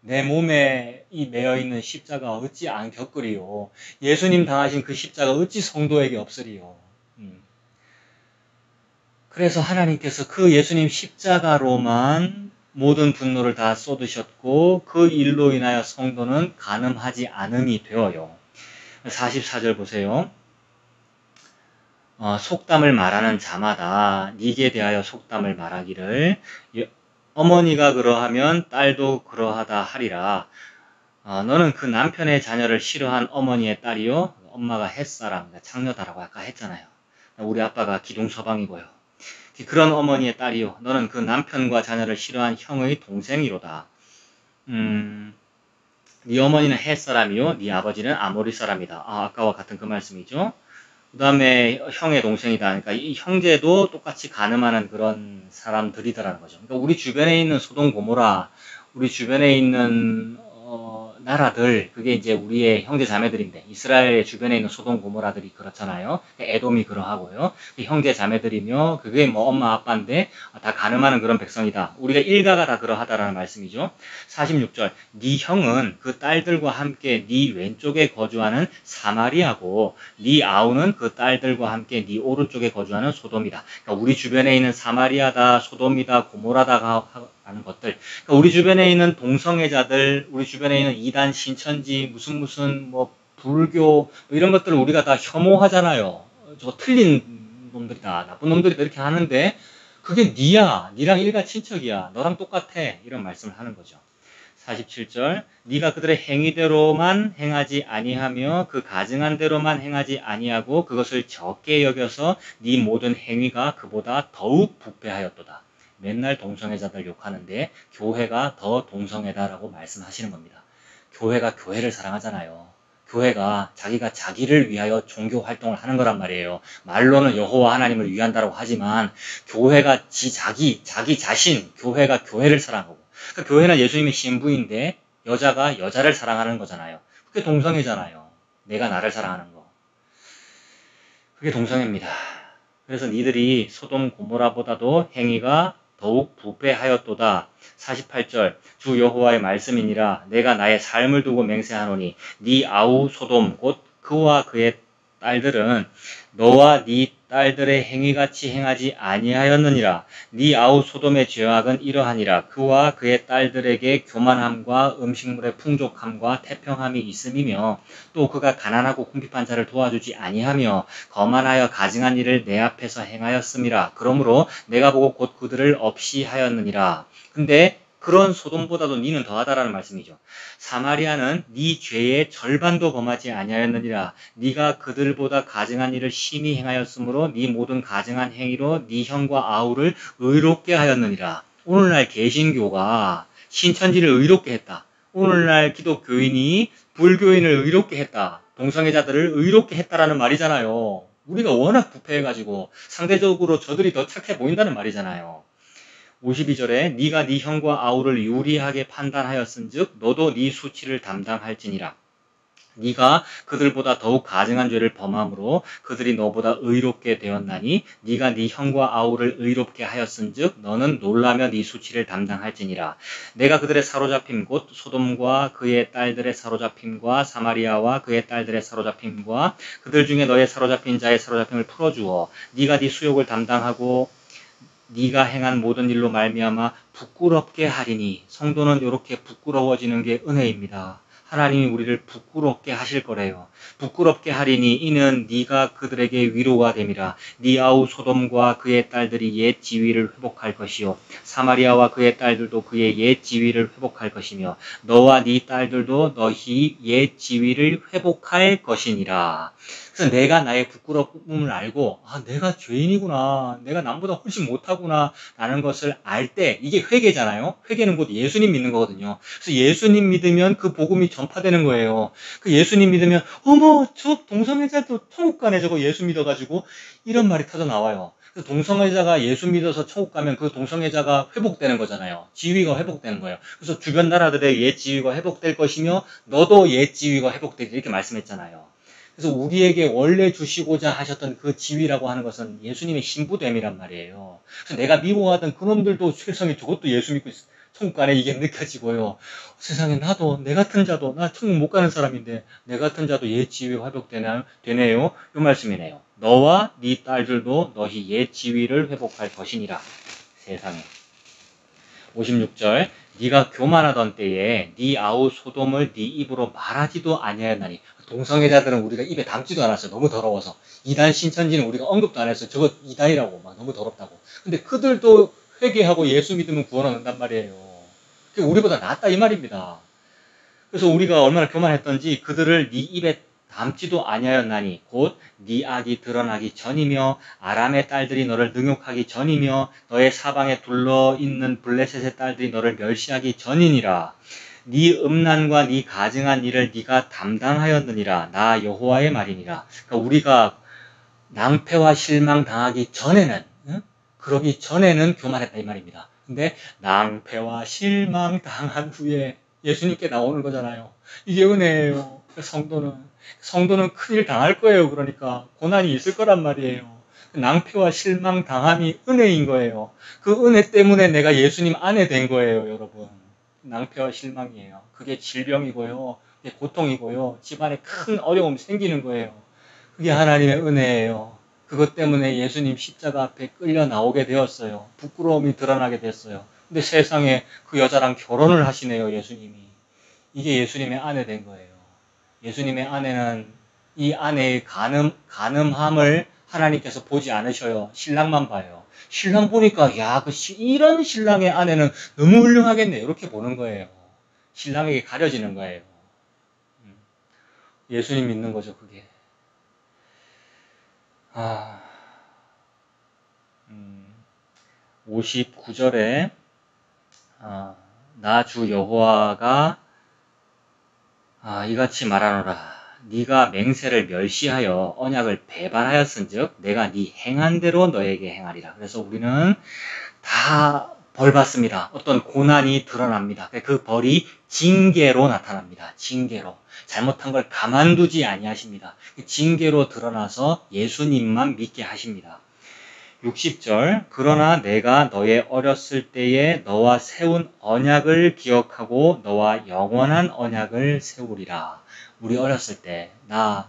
내 몸에 이 매여있는 십자가 어찌 안 겪으리요. 예수님 당하신 그 십자가 어찌 성도에게 없으리요. 그래서 하나님께서 그 예수님 십자가로만 모든 분노를 다 쏟으셨고 그 일로 인하여 성도는 간음하지 않음이 되어요. 44절 보세요. 속담을 말하는 자마다 네게 대하여 속담을 말하기를 어머니가 그러하면 딸도 그러하다 하리라. 너는 그 남편의 자녀를 싫어한 어머니의 딸이요. 엄마가 햇사람, 창녀다라고 아까 했잖아요. 우리 아빠가 기둥서방이고요. 그런 어머니의 딸이요. 너는 그 남편과 자녀를 싫어한 형의 동생이로다. 네 어머니는 햇사람이요. 네 아버지는 아모리 사람이다. 아까와 같은 그 말씀이죠. 그 다음에 형의 동생이다. 그러니까 이 형제도 똑같이 간음하는 그런 사람들이더라는 거죠. 그러니까 우리 주변에 있는 소돔 고모라, 우리 주변에 있는 나라들, 그게 이제 우리의 형제 자매들인데 이스라엘의 주변에 있는 소돔 고모라들이 그렇잖아요. 에돔이 그러하고요. 형제 자매들이며 그게 뭐 엄마 아빠인데 다 간음하는 그런 백성이다. 우리가 일가가 다 그러하다라는 말씀이죠. 46절 네 형은 그 딸들과 함께 네 왼쪽에 거주하는 사마리아고 네 아우는 그 딸들과 함께 네 오른쪽에 거주하는 소돔이다. 그러니까 우리 주변에 있는 사마리아다, 소돔이다, 고모라다 하는 것들. 그러니까 우리 주변에 있는 동성애자들, 우리 주변에 있는 이단, 신천지, 무슨 뭐 불교 뭐 이런 것들을 우리가 다 혐오하잖아요. 저거 틀린 놈들이다, 나쁜 놈들이다 이렇게 하는데 그게 니야, 니랑 일가 친척이야, 너랑 똑같아 이런 말씀을 하는 거죠. 47절 네가 그들의 행위대로만 행하지 아니하며 그 가증한 대로만 행하지 아니하고 그것을 적게 여겨서 네 모든 행위가 그보다 더욱 부패하였도다. 맨날 동성애자들 욕하는데 교회가 더 동성애다라고 말씀하시는 겁니다. 교회가 교회를 사랑하잖아요. 교회가 자기가 자기를 위하여 종교 활동을 하는 거란 말이에요. 말로는 여호와 하나님을 위한다라고 하지만 교회가 자기 자신, 교회가 교회를 사랑하고 그러니까 교회는 예수님의 신부인데 여자가 여자를 사랑하는 거잖아요. 그게 동성애잖아요. 내가 나를 사랑하는 거. 그게 동성애입니다. 그래서 니들이 소돔 고모라보다도 행위가 더욱 부패하였도다. 48절 주 여호와의 말씀이니라 내가 나의 삶을 두고 맹세하노니 네 아우 소돔 곧 그와 그의 딸들은 너와 네 딸들의 행위같이 행하지 아니하였느니라. 네 아우 소돔의 죄악은 이러하니라. 그와 그의 딸들에게 교만함과 음식물의 풍족함과 태평함이 있음이며 또 그가 가난하고 궁핍한 자를 도와주지 아니하며 거만하여 가증한 일을 내 앞에서 행하였음이라. 그러므로 내가 보고 곧 그들을 없이 하였느니라. 근데 그런 소돔보다도 니는 더하다라는 말씀이죠. 사마리아는 네 죄의 절반도 범하지 아니하였느니라. 네가 그들보다 가증한 일을 심히 행하였으므로 네 모든 가증한 행위로 네 형과 아우를 의롭게 하였느니라. 오늘날 개신교가 신천지를 의롭게 했다. 오늘날 기독교인이 불교인을 의롭게 했다. 동성애자들을 의롭게 했다라는 말이잖아요. 우리가 워낙 부패해가지고 상대적으로 저들이 더 착해 보인다는 말이잖아요. 52절에 네가 네 형과 아우를 유리하게 판단하였은즉 너도 네 수치를 담당할지니라. 네가 그들보다 더욱 가증한 죄를 범함으로 그들이 너보다 의롭게 되었나니 네가 네 형과 아우를 의롭게 하였은즉 너는 놀라며 네 수치를 담당할지니라. 내가 그들의 사로잡힘 곧 소돔과 그의 딸들의 사로잡힘과 사마리아와 그의 딸들의 사로잡힘과 그들 중에 너의 사로잡힌 자의 사로잡힘을 풀어주어 네가 네 수욕을 담당하고 네가 행한 모든 일로 말미암아 부끄럽게 하리니. 성도는 이렇게 부끄러워지는 게 은혜입니다. 하나님이 우리를 부끄럽게 하실 거래요. 부끄럽게 하리니 이는 네가 그들에게 위로가 됨이라. 네 아우 소돔과 그의 딸들이 옛 지위를 회복할 것이요 사마리아와 그의 딸들도 그의 옛 지위를 회복할 것이며 너와 네 딸들도 너희 옛 지위를 회복할 것이니라. 그래서 내가 나의 부끄러움을 알고 내가 죄인이구나. 내가 남보다 훨씬 못하구나 라는 것을 알 때 이게 회개잖아요. 회개는 곧 예수님 믿는 거거든요. 그래서 예수님 믿으면 그 복음이 전파되는 거예요. 그 예수님 믿으면 어머 저 동성애자도 천국 가네 저거 예수 믿어가지고 이런 말이 터져 나와요. 그래서 동성애자가 예수 믿어서 천국 가면 그 동성애자가 회복되는 거잖아요. 지위가 회복되는 거예요. 그래서 주변 나라들의 옛 지위가 회복될 것이며 너도 옛 지위가 회복되지 이렇게 말씀했잖아요. 그래서 우리에게 원래 주시고자 하셨던 그 지위라고 하는 것은 예수님의 신부됨이란 말이에요. 그래서 내가 미워하던 그놈들도 세상에 저것도 예수 믿고 천국 가네 이게 느껴지고요. 세상에 나도 내 같은 자도 나 천국 못 가는 사람인데 내 같은 자도 옛 지위가 회복되네요. 이 말씀이네요. 너와 네 딸들도 너희 옛 지위를 회복할 것이니라. 세상에. 56절 네가 교만하던 때에 네 아우 소돔을 네 입으로 말하지도 아니하였나니 동성애자들은 우리가 입에 담지도 않았어요. 너무 더러워서. 이단 신천지는 우리가 언급도 안 했어요. 저거 이단이라고 막 너무 더럽다고. 근데 그들도 회개하고 예수 믿으면 구원 얻는단 말이에요. 그게 우리보다 낫다 이 말입니다. 그래서 우리가 얼마나 교만했던지 그들을 네 입에 담지도 아니하였나니 곧 네 악이 드러나기 전이며 아람의 딸들이 너를 능욕하기 전이며 너의 사방에 둘러있는 블레셋의 딸들이 너를 멸시하기 전이니라. 네 음란과 네 가증한 일을 네가 담당하였느니라. 나 여호와의 말이니라. 그러니까 우리가 낭패와 실망 당하기 전에는 그러기 전에는 교만했다 이 말입니다. 근데 낭패와 실망 당한 후에 예수님께 나오는 거잖아요. 이게 은혜예요. 성도는 큰일 당할 거예요. 그러니까 고난이 있을 거란 말이에요. 낭패와 실망 당함이 은혜인 거예요. 그 은혜 때문에 내가 예수님 안에 된 거예요, 여러분. 낭패와 실망이에요. 그게 질병이고요. 그게 고통이고요. 집안에 큰 어려움이 생기는 거예요. 그게 하나님의 은혜예요. 그것 때문에 예수님 십자가 앞에 끌려 나오게 되었어요. 부끄러움이 드러나게 됐어요. 근데 세상에 그 여자랑 결혼을 하시네요, 예수님이. 이게 예수님의 아내 된 거예요. 예수님의 아내는 이 아내의 간음함을 하나님께서 보지 않으셔요. 신랑만 봐요. 신랑 보니까 이런 신랑의 아내는 너무 훌륭하겠네. 이렇게 보는 거예요. 신랑에게 가려지는 거예요. 예수님 믿는 거죠, 그게. 59절에 나 주 여호와가 이같이 말하노라. 네가 맹세를 멸시하여 언약을 배반하였은즉 내가 네 행한 대로 너에게 행하리라. 그래서 우리는 다 벌 받습니다. 어떤 고난이 드러납니다. 그 벌이 징계로 나타납니다. 징계로. 잘못한 걸 가만두지 아니하십니다. 징계로 드러나서 예수님만 믿게 하십니다. 60절 그러나 내가 너의 어렸을 때에 너와 세운 언약을 기억하고 너와 영원한 언약을 세우리라. 우리 어렸을 때 나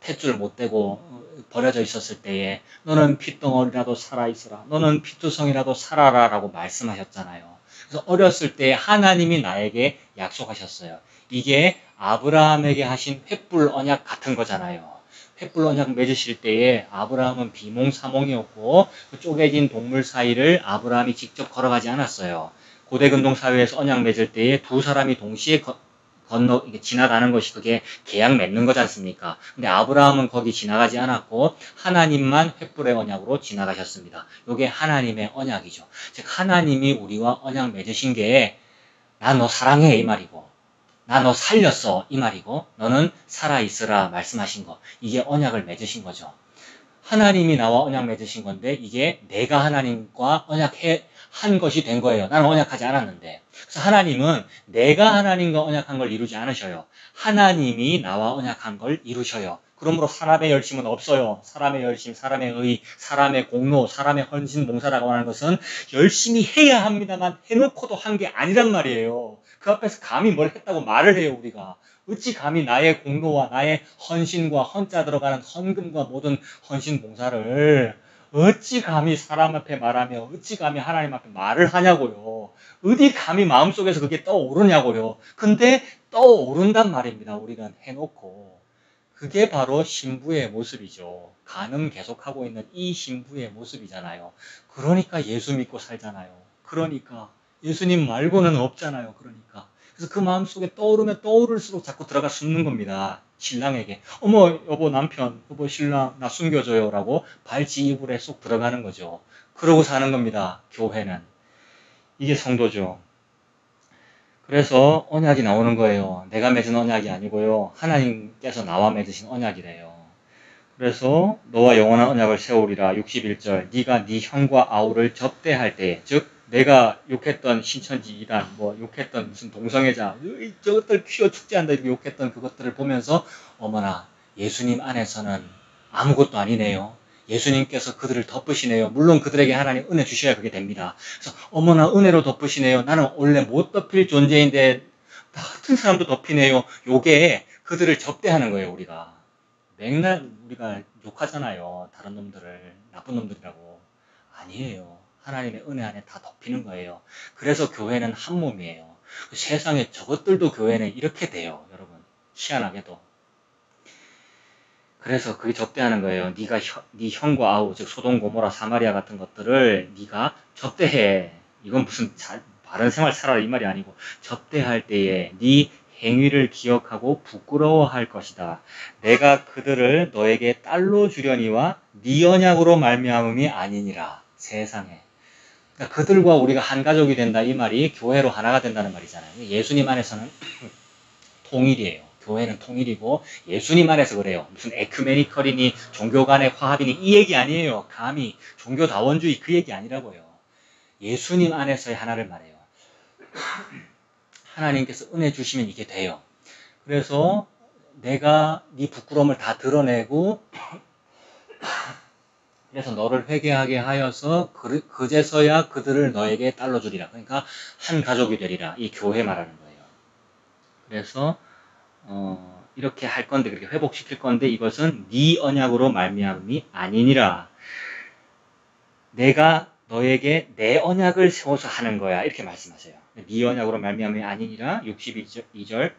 탯줄 못 대고 버려져 있었을 때에 너는 핏덩어리라도 살아있어라. 너는 피투성이라도 살아라 라고 말씀하셨잖아요. 그래서 어렸을 때 하나님이 나에게 약속하셨어요. 이게 아브라함에게 하신 횃불 언약 같은 거잖아요. 횃불 언약 맺으실 때에 아브라함은 비몽사몽이었고 그 쪼개진 동물 사이를 아브라함이 직접 걸어가지 않았어요. 고대 근동 사회에서 언약 맺을 때에 두 사람이 동시에 지나가는 것이 그게 계약 맺는 거지 않습니까? 근데 아브라함은 거기 지나가지 않았고 하나님만 횃불의 언약으로 지나가셨습니다. 이게 하나님의 언약이죠. 즉 하나님이 우리와 언약 맺으신 게 나 너 사랑해 이 말이고 나 너 살렸어 이 말이고 너는 살아있으라 말씀하신 거 이게 언약을 맺으신 거죠. 하나님이 나와 언약 맺으신 건데 이게 내가 하나님과 언약한 것이 된 거예요. 나는 언약하지 않았는데. 그래서 하나님은 내가 하나님과 언약한 걸 이루지 않으셔요. 하나님이 나와 언약한 걸 이루셔요. 그러므로 사람의 열심은 없어요. 사람의 열심, 사람의 의, 사람의 공로, 사람의 헌신 봉사라고 하는 것은 열심히 해야 합니다만 해놓고도 한 게 아니란 말이에요. 그 앞에서 감히 뭘 했다고 말을 해요, 우리가. 어찌 감히 나의 공로와 나의 헌신과 헌자 들어가는 헌금과 모든 헌신 봉사를 어찌 감히 사람 앞에 말하며 어찌 감히 하나님 앞에 말을 하냐고요. 어디 감히 마음속에서 그게 떠오르냐고요. 근데 떠오른단 말입니다. 우리가 해놓고. 그게 바로 신부의 모습이죠. 간음 계속하고 있는 이 신부의 모습이잖아요. 그러니까 예수 믿고 살잖아요. 그러니까 예수님 말고는 없잖아요. 그러니까 그래서 그 마음속에 떠오르면 떠오를수록 자꾸 들어가 숨는 겁니다. 신랑에게 어머 여보 남편 여보 신랑 나 숨겨줘요 라고 발치 이불에 쏙 들어가는 거죠. 그러고 사는 겁니다. 교회는. 이게 성도죠. 그래서 언약이 나오는 거예요. 내가 맺은 언약이 아니고요. 하나님께서 나와 맺으신 언약이래요. 그래서 너와 영원한 언약을 세우리라. 61절 네가 네 형과 아우를 접대할 때에, 즉 내가 욕했던 신천지 이단, 욕했던 무슨 동성애자, 저것들 퀴어 축제한다 이렇게 욕했던 그것들을 보면서 어머나 예수님 안에서는 아무것도 아니네요. 예수님께서 그들을 덮으시네요. 물론 그들에게 하나님 은혜 주셔야 그게 됩니다. 그래서 어머나 은혜로 덮으시네요. 나는 원래 못 덮일 존재인데 나 같은 사람도 덮이네요. 요게 그들을 접대하는 거예요. 우리가 맨날 우리가 욕하잖아요. 다른 놈들을 나쁜 놈들이라고. 아니에요. 하나님의 은혜 안에 다 덮이는 거예요. 그래서 교회는 한 몸이에요. 세상에 저것들도 교회는 이렇게 돼요. 여러분 희한하게도. 그래서 그게 접대하는 거예요. 네가 네 형과 아우, 즉 소돔 고모라 사마리아 같은 것들을 네가 접대해. 이건 무슨 바른 생활 살아라 이 말이 아니고 접대할 때에 네 행위를 기억하고 부끄러워할 것이다. 내가 그들을 너에게 딸로 주려니와 네 언약으로 말미암음이 아니니라. 세상에. 그러니까 그들과 우리가 한 가족이 된다 이 말이 교회로 하나가 된다는 말이잖아요. 예수님 안에서는 통일이에요. 교회는 통일이고 예수님 안에서 그래요. 무슨 에큐메니컬이니 종교 간의 화합이니 이 얘기 아니에요. 감히 종교다원주의 그 얘기 아니라고요. 예수님 안에서의 하나를 말해요. 하나님께서 은혜 주시면 이게 돼요. 그래서 내가 네 부끄러움을 다 드러내고 그래서 너를 회개하게 하여서 그제서야 그들을 너에게 딸로 주리라. 그러니까 한 가족이 되리라. 이 교회 말하는 거예요. 그래서 이렇게 할 건데 그렇게 회복시킬 건데 이것은 네 언약으로 말미암음이 아니니라. 내가 너에게 내 언약을 세워서 하는 거야. 이렇게 말씀하세요. 네 언약으로 말미암음이 아니니라. 62절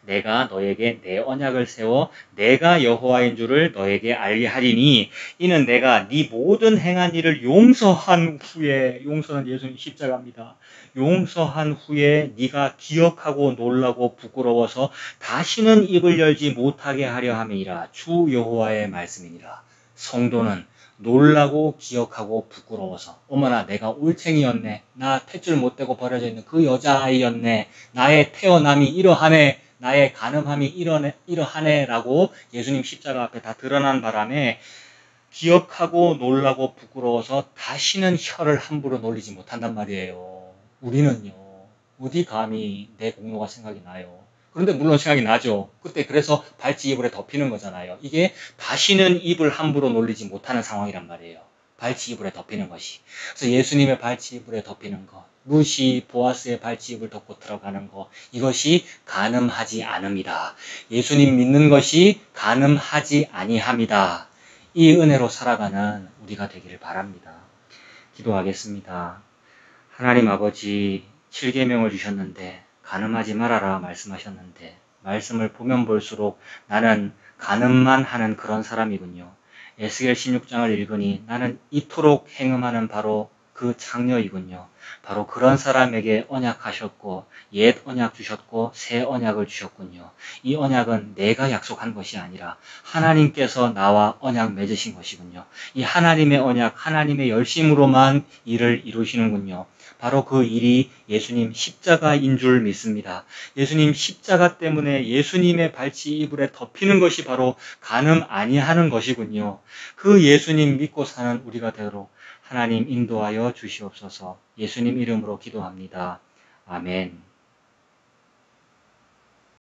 내가 너에게 내 언약을 세워 내가 여호와인 줄을 너에게 알게 하리니 이는 내가 네 모든 행한 일을 용서한 후에, 용서는 예수님 십자가입니다. 용서한 후에 네가 기억하고 놀라고 부끄러워서 다시는 입을 열지 못하게 하려 함이니라. 주 여호와의 말씀이니라. 성도는 놀라고 기억하고 부끄러워서 어머나 내가 올챙이였네. 나 탯줄 못대고 버려져 있는 그 여자아이였네. 나의 태어남이 이러하네. 나의 간음함이 이러하네 라고 예수님 십자가 앞에 다 드러난 바람에 기억하고 놀라고 부끄러워서 다시는 혀를 함부로 놀리지 못한단 말이에요. 우리는요. 어디 감히 내 공로가 생각이 나요. 그런데 물론 생각이 나죠. 그때 그래서 발치 이불에 덮이는 거잖아요. 이게 다시는 입을 함부로 놀리지 못하는 상황이란 말이에요. 발치 이불에 덮이는 것이. 그래서 예수님의 발치 이불에 덮이는 것, 루시 보아스의 발치 이불 덮고 들어가는 것, 이것이 간음하지 않음이다. 예수님 믿는 것이 간음하지 아니함이다. 이 은혜로 살아가는 우리가 되기를 바랍니다. 기도하겠습니다. 하나님 아버지 7계명을 주셨는데 간음하지 말아라 말씀하셨는데 말씀을 보면 볼수록 나는 간음만 하는 그런 사람이군요. 에스겔 16장을 읽으니 나는 이토록 행음하는 바로 그 창녀이군요. 바로 그런 사람에게 언약하셨고 옛 언약 주셨고 새 언약을 주셨군요. 이 언약은 내가 약속한 것이 아니라 하나님께서 나와 언약 맺으신 것이군요. 이 하나님의 언약, 하나님의 열심으로만 일을 이루시는군요. 바로 그 일이 예수님 십자가인 줄 믿습니다. 예수님 십자가 때문에 예수님의 발치 이불에 덮이는 것이 바로 간음 아니하는 것이군요. 그 예수님 믿고 사는 우리가 되도록 하나님 인도하여 주시옵소서. 예수님 이름으로 기도합니다. 아멘.